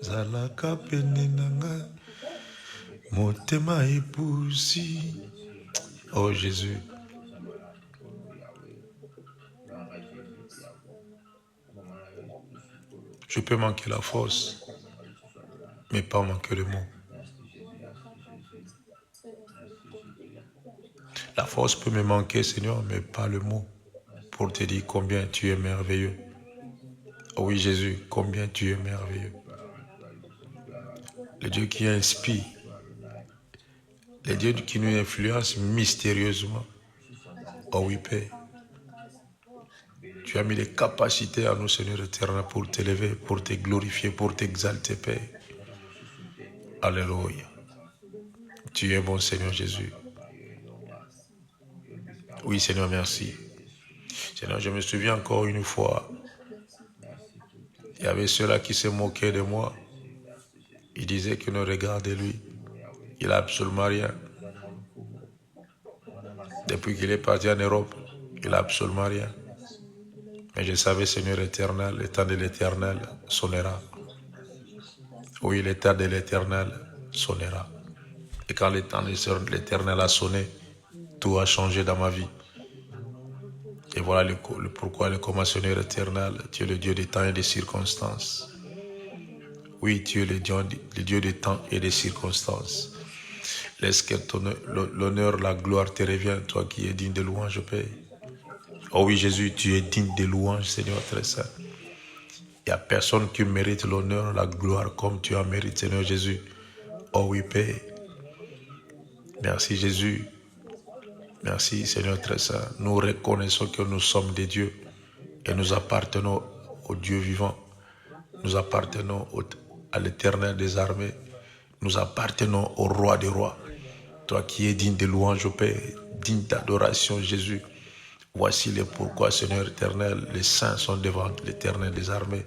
Zalaka pene nanga motema epusi. Oh Jésus. Je peux manquer la force, mais pas manquer le mot. La force peut me manquer, Seigneur, mais pas le mot. Pour te dire combien tu es merveilleux. Oh oui, Jésus, combien tu es merveilleux. Le Dieu qui inspire. Le Dieu qui nous influence mystérieusement. Oh oui, Père. Tu as mis des capacités à nous, Seigneur éternel, pour t'élever, pour te glorifier, pour t'exalter, Père. Alléluia. Tu es bon, Seigneur Jésus. Oui, Seigneur, merci. Seigneur, je me souviens encore une fois, il y avait ceux-là qui se moquaient de moi. Ils disaient que ne regardez-lui. Il n'a absolument rien. Depuis qu'il est parti en Europe, il n'a absolument rien. Mais je savais, Seigneur éternel, le temps de l'éternel sonnera. Oui, le temps de l'éternel sonnera. Et quand le temps de l'éternel a sonné, tout a changé dans ma vie. Et voilà le pourquoi le comment, Seigneur éternel, tu es le Dieu des temps et des circonstances. Oui, tu es le Dieu des temps et des circonstances. Laisse que l'honneur, la gloire te revienne, toi qui es digne de louange, Père. Oh oui, Jésus, tu es digne de louange, Seigneur très saint. Il n'y a personne qui mérite l'honneur, la gloire comme tu en mérites, Seigneur Jésus. Oh oui, Père. Merci Jésus. Merci Seigneur très saint. Nous reconnaissons que nous sommes des dieux et nous appartenons au Dieu vivant. Nous appartenons à l'Éternel des armées. Nous appartenons au Roi des rois. Toi qui es digne de louange, Père, digne d'adoration, Jésus. Voici les pourquoi, Seigneur éternel, les saints sont devant l'Éternel des armées.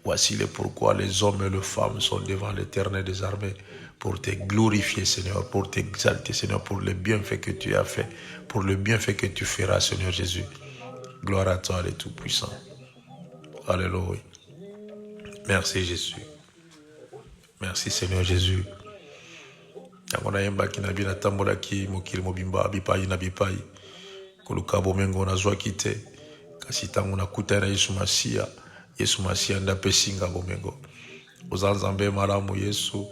Voici les pourquoi les hommes et les femmes sont devant l'Éternel des armées. Pour te glorifier, Seigneur, pour t'exalter, Seigneur, pour le bienfait que tu as fait, pour le bienfait que tu feras, Seigneur Jésus. Gloire à toi, le Tout-Puissant. Alléluia. Merci, Jésus. Merci, Seigneur Jésus. Yangona yemba kinabina tambola ki mokili mobimba bipai na bipai. Koluka bomengo na zwa kite. Kasi tango na kuta na Yesu Masia. Yesu Masia ndape singa bomengo. Ozanzambe malamu Yesu.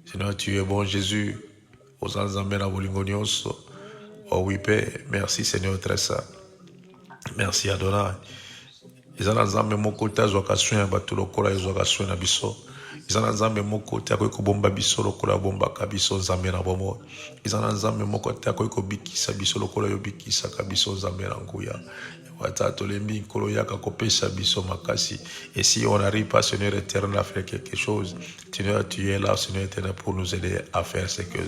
Seigneur, tu es bon Jésus. Ozanzambe na bolingo nyonso. Oh oui Père, merci Seigneur très saint. Merci Adonai. Ezana nzambe moko te azwaka soin ya bato lokola ezwaka soin na biso. Ezana nzambe moko te akoki kobomba biso lokola abombaka biso nzambe na bomoi. Ezana nzambe moko te akoki kobikisa biso lokola yo bikisaka biso nzambe na nguya. Wata tolembi nkolo yaka kopesa biso makasi. Et si on n'arrive pas, Seigneur éternel, à faire quelque chose, Seigneur, tu es là, Seigneur éternel, pour nous aider à faire ce que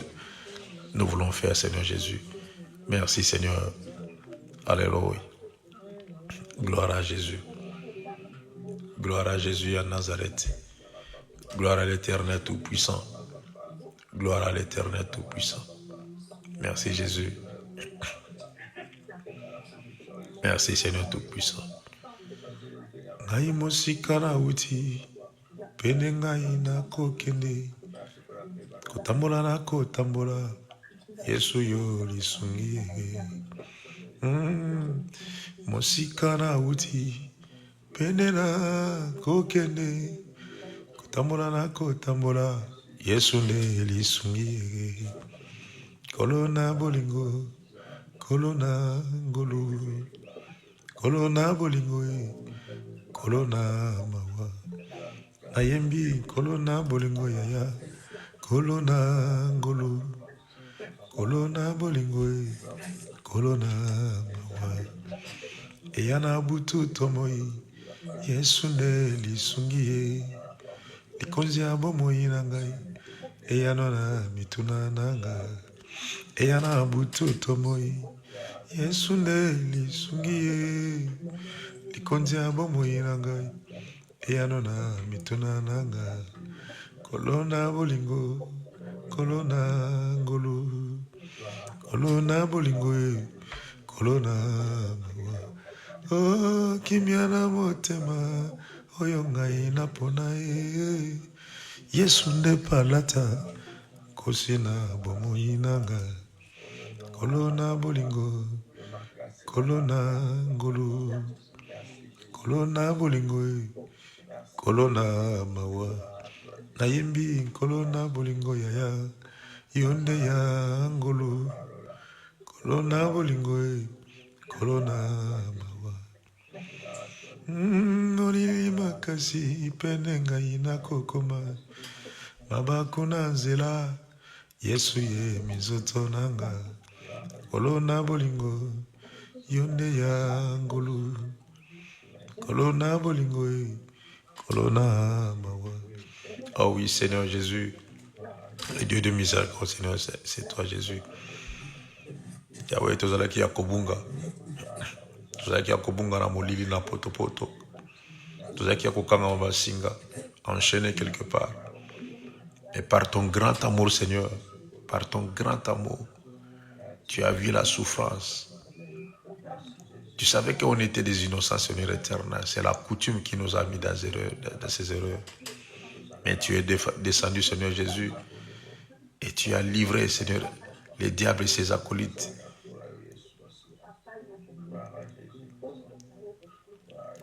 nous voulons faire, Seigneur Jésus. Merci, Seigneur. Alléluia. Gloire à Jésus. Gloire à Jésus à Nazareth. Gloire à l'Éternel Tout-Puissant. Gloire à l'Éternel Tout-Puissant. Merci Jésus. Merci Seigneur Tout-Puissant. Ngai mosika na uti, pene ngai na kokende, kotambola na kotambola, Yesu yo lisungi. Mosika na uti, pene na kokende, kotambola na kotambola, Yesu nde lisungi. Kolona bolingo, kolona ngolu, kolona bolingo, kolona mawa. Nayembi kolona bolingo yaya, kolona ngolu, kolona bolingo, kolona mawa. Eyana butu tomoi, Yesu nde lisungi. Likonzi abomoi nangai, eyana na mituna nanga. Eyana butu tomoi, Yesu nde lisungi. Likonzi abomoi nangai, eyana na mituna nanga. Kolona bolingo, kolona ngolu, kolona bolingo, kolona mawa. Oh, kimiana motema, oyo ngai napona e. Yesu nde palata, kosina bomoi nanga. Kolona bolingo, kolona ngolu, kolona bolingo, kolona mawa. Nayembi kolona bolingo yaya, yonde ya ngolu, kolona bolingo, kolona mawa. Nolili makasi pene ngai na kokoma, mabakuna nzela, Yesu ye mizoto nanga. Kolona bolingo, yonde ya ngolu, kolona bolingo, kolona mawa. Oh oui, Seigneur Jésus, le Dieu de miséricorde, Seigneur, c'est toi Jésus. Yahweh, tozalaki ya kobunga. Tozalaki ya kobunga na molili na poto. Tozalaki ya kokanga mabasinga, enchaîné quelque part. Et par ton grand amour, Seigneur, par ton grand amour, tu as vu la souffrance. Tu savais qu'on était des innocents, Seigneur éternel. C'est la coutume qui nous a mis dans ces erreurs. Mais tu es descendu, Seigneur Jésus, et tu as livré, Seigneur, les diables et ses acolytes.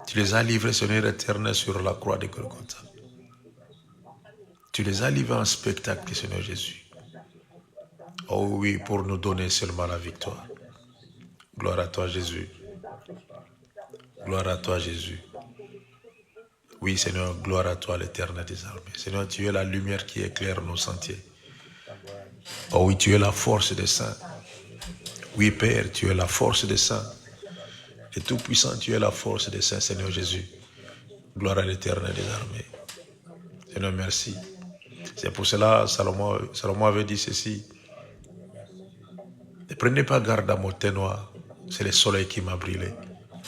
Tu les as livrés, Seigneur éternel, sur la croix de Golgotha. Tu les as livrés en spectacle, Seigneur Jésus. Oh oui, pour nous donner seulement la victoire. Gloire à toi, Jésus. Gloire à toi, Jésus. Oui, Seigneur, gloire à toi, l'Éternel des armées. Seigneur, tu es la lumière qui éclaire nos sentiers. Oh oui, tu es la force des saints. Oui, Père, tu es la force des saints. Et Tout-Puissant, tu es la force des saints, Seigneur Jésus. Gloire à l'Éternel des armées. Seigneur, merci. C'est pour cela, Salomon avait dit ceci. Ne prenez pas garde à mon teint noir. C'est le soleil qui m'a brûlé.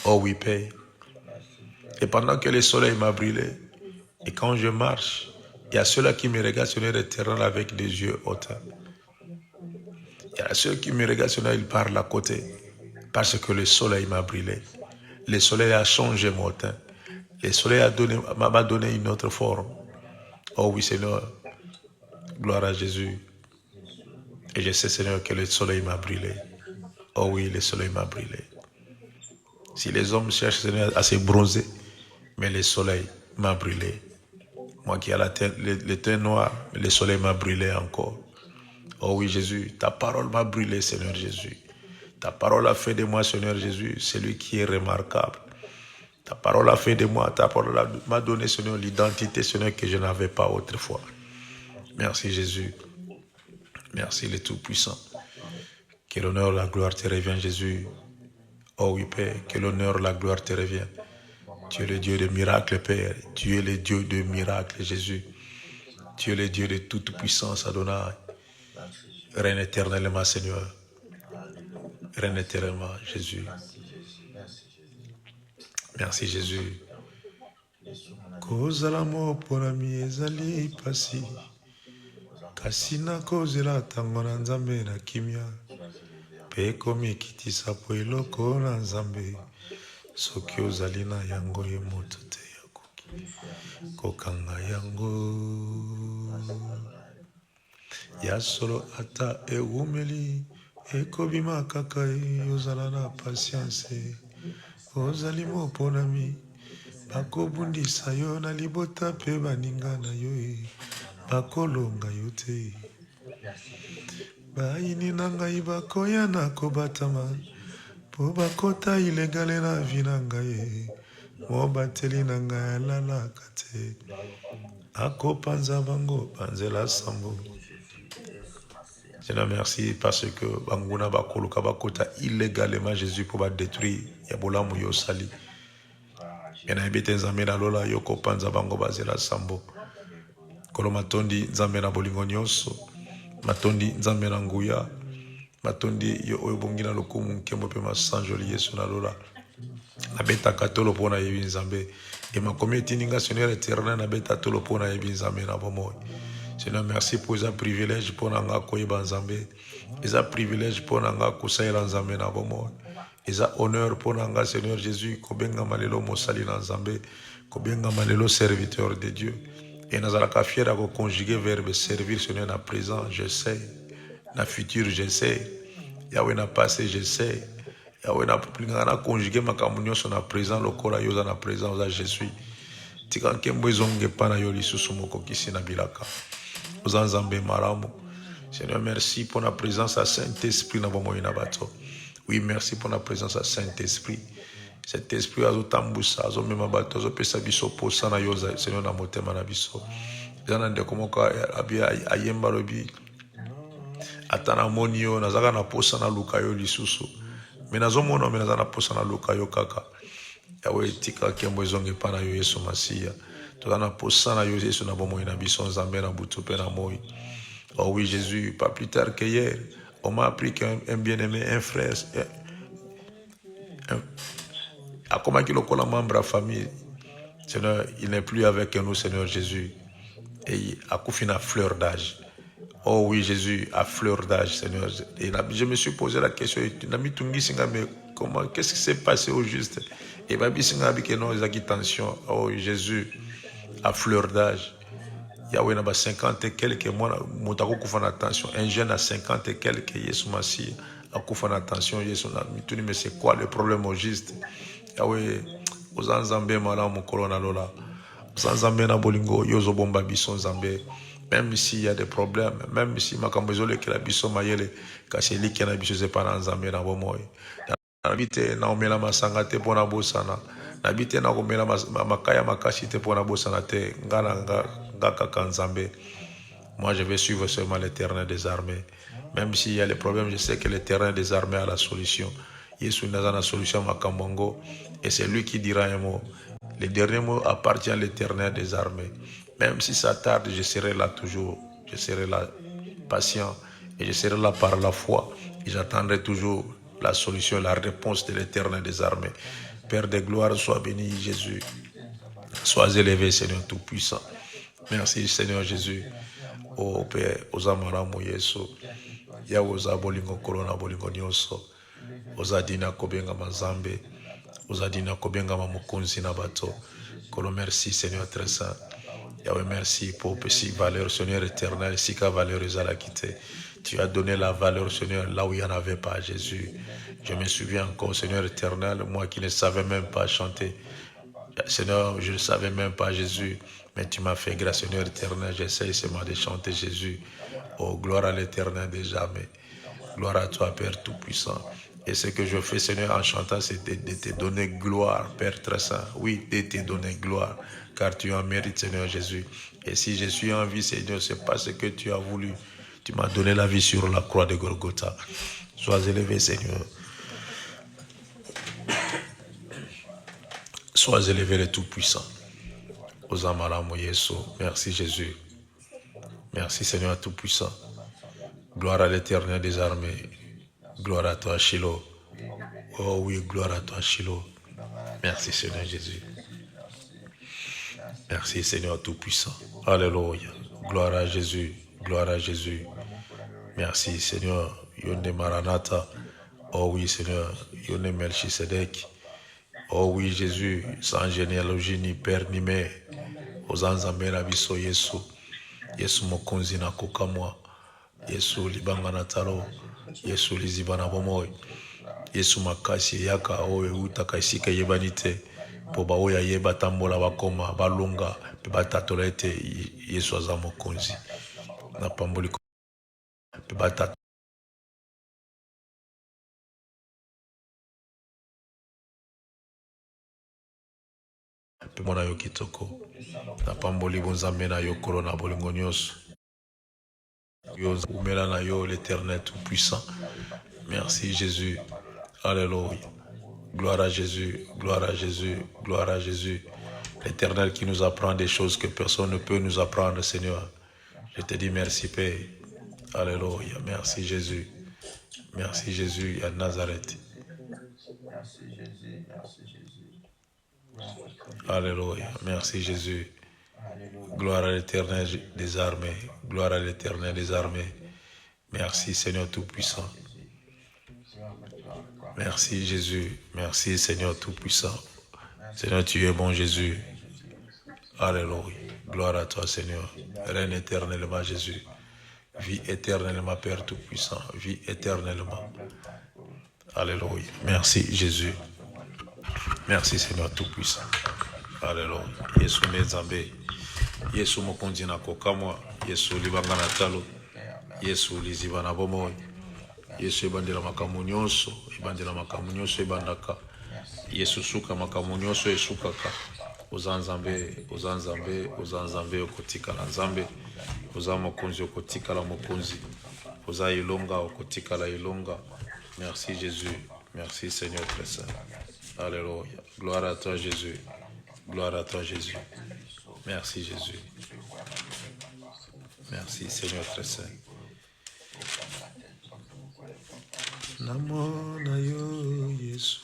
Oh oui, Père. Et pendant que le soleil m'a brûlé, et quand je marche, il y a ceux-là qui me regardent sur l'éternel avec des yeux hautains. Il y a ceux qui me regardent sur ils parlent à côté. Parce que le soleil m'a brûlé. Le soleil a changé mon teint. Le soleil m'a donné une autre forme. Oh oui, Seigneur. Gloire à Jésus. Et je sais, Seigneur, que le soleil m'a brûlé. Oh oui, le soleil m'a brûlé. Si les hommes cherchent, Seigneur, à se bronzer, mais le soleil m'a brûlé. Moi qui ai le teint noir, mais le soleil m'a brûlé encore. Oh oui, Jésus, ta parole m'a brûlé, Seigneur Jésus. Ta parole a fait de moi, Seigneur Jésus, celui qui est remarquable. Ta parole a fait de moi, ta parole m'a donné, Seigneur, l'identité, Seigneur, que je n'avais pas autrefois. Merci, Jésus. Merci, le Tout-Puissant. Que l'honneur, la gloire te revient, Jésus. Oh oui, Père, que l'honneur, la gloire te revient. Tu es le Dieu de miracles, Père. Tu es le Dieu de miracles, Jésus. Tu es le Dieu de toute puissance, Adonai. Règne éternellement, Seigneur. Règne éternellement, Jésus. Merci, Jésus. Kozala mopona miezali pasi. Kasina kozela tango na Nzambe na kimia. Pe komi kitisa po eloko na Nzambe. Soki ozali na yango ye moto te yakoki kokanga yango. Ya solo ata ewumeli ekobima kaka ozala na patience. Ozali moponami bakobundisa yo na libota pe baninga na yo bakolonga yo te. Baini na ngai bakoya na kobatama po bakota ilegale na vi na ngai. Mo bateli na ngai alalaka te. Akopanza bango panzela sambo. Seigneur, merci parce que banguna bakoluka bakota illégalement Jésus pour détruire yabola muyo sali. Yana ebete Nzambe na lola yoko panza bango bazela sambo. Kolo matondi Nzambe na bolingo nyonso. Matondi Nzambe na nguya. Matondi yo oyo bongi na lokumu nkembo pe masanjoli Yesu na lola. Nabeta katolo pona yebi Nzambe. Et ma communauté ninga Seigneur éternel nabeta tolo pona yebi Nzambe na bomo. Seigneur, merci pour ce privilège pour nanga koyeba Nzambe. Ce privilège pour nanga kosaila Nzambe na bomo. Ce honneur pour nanga Seigneur Jésus kobenga malelo mosali na Nzambe, kobenga malelo serviteur de Dieu. Et nazalaka fier à conjuguer verbe servir Seigneur na présent, je sais. Na futur, je sais. Yahweh na passé, je sais. Yahweh na conjuguer makamunyo sur na présent, lokola yoza na présent, je suis. Tika nkembo zonge pana yo lisusu moko kisi na bilaka. Ozanzambe maramu. Seigneur, merci pour la présence à Saint-Esprit dans mon inabato. Oui, merci pour la présence à Saint-Esprit. Cet esprit a zotambusa, a zomema bato, a zopesa biso posa na yoza, Seigneur na motema na biso. Zanande komoka abia ayemba lobi. Atana monio, nazaka na posa na luka yo lisusu. Menazo mono, menaza na posa na luka yo kaka. Yawe tika kembo zonge pana yo Yesu Masiya. Tozana posa na yo Yesu na bomo ina biso Nzambe na butu pe na moi. Oh oui Jésus, pas plus tard que hier, on m'a appris qu'un bien-aimé, un frère, a comment qu'il a membre de la famille, Seigneur, il n'est plus avec nous, Seigneur Jésus. Et a couffiné à fleur d'âge. Oh oui Jésus, à fleur d'âge, Seigneur. Et je me suis posé la question, mais comment, qu'est-ce qui s'est passé au juste? Et Babi Singa dit que non, ils ont tension. Oh Jésus, à fleur d'âge. Yahweh n'a pas 50 et quelques mois, Moutako Koufan attention. Un jeune à 50 et quelques, Yesu Massi, a Koufan attention, Yesu n'a mis mais c'est quoi le problème au juste? Yahweh, aux Anzambé, Malam, Mokolona Lola, aux Anzambé, Nabolingo, Yozo Bomba Bisson Zambé, même s'il y a des problèmes, même si Makambezole, que la Bisson Mayele, Kasseli, qui n'a pas c'est pas Anzambé, Nabomoy. Habite, Naomela Masangate, Bonabosana. Nabite na komela makaya makasi te pona bosana te nga kaka nzambe. Moi je vais suivre seulement l'Éternel des armées. Même s'il y a les problèmes, je sais que l'Éternel des armées a la solution. Yesu naza na solution makambongo et c'est lui qui dira un mot. Le dernier mot appartient à l'Éternel des armées. Même si ça tarde, je serai là toujours. Je serai là patient et je serai là par la foi. Et j'attendrai toujours la solution, la réponse de l'Éternel des armées. Père de gloire, sois béni Jésus. Sois élevé Seigneur Tout-Puissant. Merci Seigneur Jésus. Oh Père, oza maramu Yesu. Ya oza bolingo kolona bolingo nyonso. Oza dina kobenga mazambe. Oza dina kobenga mamukunzi na bato. Kolo merci Seigneur très saint. Yahweh merci pour si valeur Seigneur éternel, si ka valeur ezala quitté. Tu as donné la valeur Seigneur là où il n'y en avait pas Jésus. Je me souviens encore Seigneur éternel, moi qui ne savais même pas chanter. Seigneur, je ne savais même pas Jésus, mais tu m'as fait grâce Seigneur éternel, j'essaie seulement de chanter Jésus. Oh, gloire à l'éternel des jamais. Gloire à toi Père Tout-Puissant. Et ce que je fais Seigneur en chantant, c'est de te donner gloire Père très saint. Oui, de te donner gloire, car tu en mérites Seigneur Jésus. Et si je suis en vie Seigneur, c'est parce que tu as voulu. Tu m'as donné la vie sur la croix de Golgotha. Sois élevé Seigneur. Sois élevé le Tout-Puissant. Osamaramu Yesu. Merci Jésus. Merci Seigneur Tout-Puissant. Gloire à l'Éternel des armées. Gloire à toi Shiloh. Oh oui, gloire à toi Shiloh. Merci Seigneur Jésus. Merci Seigneur Tout-Puissant. Alléluia. Gloire à Jésus. Gloire à Jésus. Merci Seigneur. Yonde Maranatha. Oh oui Seigneur. Yonde Melchisedec. Oh oui Jésus. Sans généalogie ni père ni mère. Ozanzambe na biso Yesu. Yesu mokonzi na kokamwa. Yesu libanga na talo. Yesu liziba na bomoi. Yesu makasi yaka oyo utaka esika yebani te. Po ba oyo yeba tambola bakoma balunga pe batatola ete Yesu aza mokonzi. Na pamboli pe batatola pe mona yo kitoko. Na pamboli bonzambe na yo korona bolingo nyonso. Yo umela na yo l'Éternel Tout-Puissant. Merci Jésus. Alléluia. Gloire à Jésus, gloire à Jésus, gloire à Jésus. L'Éternel qui nous apprend des choses que personne ne peut nous apprendre, Seigneur. Je te dis merci, Père. Alléluia. Merci Jésus. Merci Jésus à Nazareth. Alléluia. Merci Jésus. Gloire à l'Éternel des armées. Gloire à l'Éternel des armées. Merci Seigneur Tout-Puissant. Merci Jésus. Merci Seigneur Tout-Puissant. Seigneur, tu es bon Jésus. Alléluia. Gloire à toi Seigneur. Règne éternellement Jésus. Vie éternellement Père Tout-Puissant. Vie éternellement. Alléluia. Merci Jésus. Merci Seigneur Tout-Puissant. Alléluia. Yesu Nezambe. Yesu mokonzi na kokamwa. Yesu libanga na talo. Yesu liziba na bomoi. Yesu ebandela makambo nyonso. Ebandela makambo nyonso ebandaka. Yesu suka makambo nyonso esukaka. Oza nzambe, oza nzambe, oza nzambe okotikala nzambe. Oza mokonzi okotikala mokonzi. Oza ilonga okotikala ilonga. Merci Jésus. Merci Seigneur très saint. Alléluia. Gloire à toi Jésus. Gloire à toi Jésus. Merci Jésus. Merci Seigneur très saint. Namo na yo Yesu.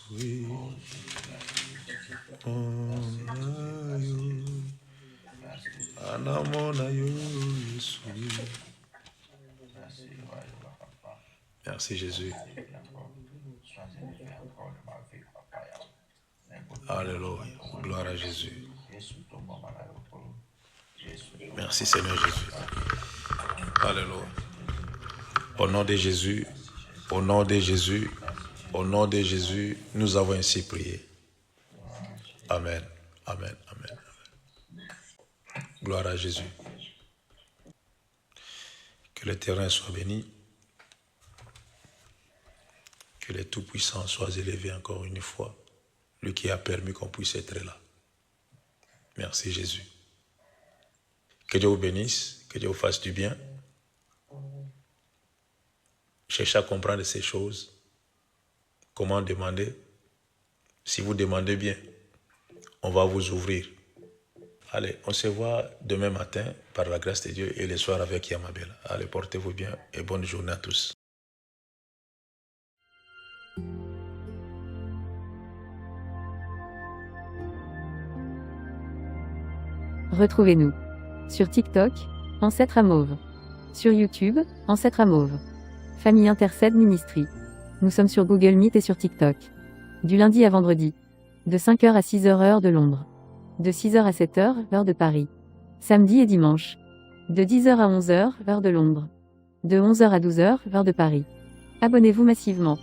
Namo na yo Yesu. Merci Jésus. Alléluia. Gloire à Jésus. Merci Seigneur Jésus. Alléluia. Au nom de Jésus, au nom de Jésus, au nom de Jésus, nous avons ainsi prié. Amen. Amen. Amen. Gloire à Jésus. Que l'Éternel soit béni. Que le Tout-Puissant soit élevé encore une fois. lui qui a permis qu'on puisse être là. Merci Jésus. Que Dieu vous bénisse, que Dieu vous fasse du bien. Cherchez à comprendre ces choses. Comment demander? Si vous demandez bien, on va vous ouvrir. Allez, on se voit demain matin par la grâce de Dieu et le soir avec Yamabel. Allez, portez-vous bien et bonne journée à tous. Retrouvez-nous sur TikTok, Ancêtre à Mauve. Sur YouTube, Ancêtre à Mauve. Famille Intercède Ministry. Nous sommes sur Google Meet et sur TikTok. Du lundi à vendredi. De 5h à 6h heure de Londres. De 6h à 7h heure de Paris. Samedi et dimanche. De 10h à 11h heure de Londres. De 11h à 12h heure de Paris. Abonnez-vous massivement.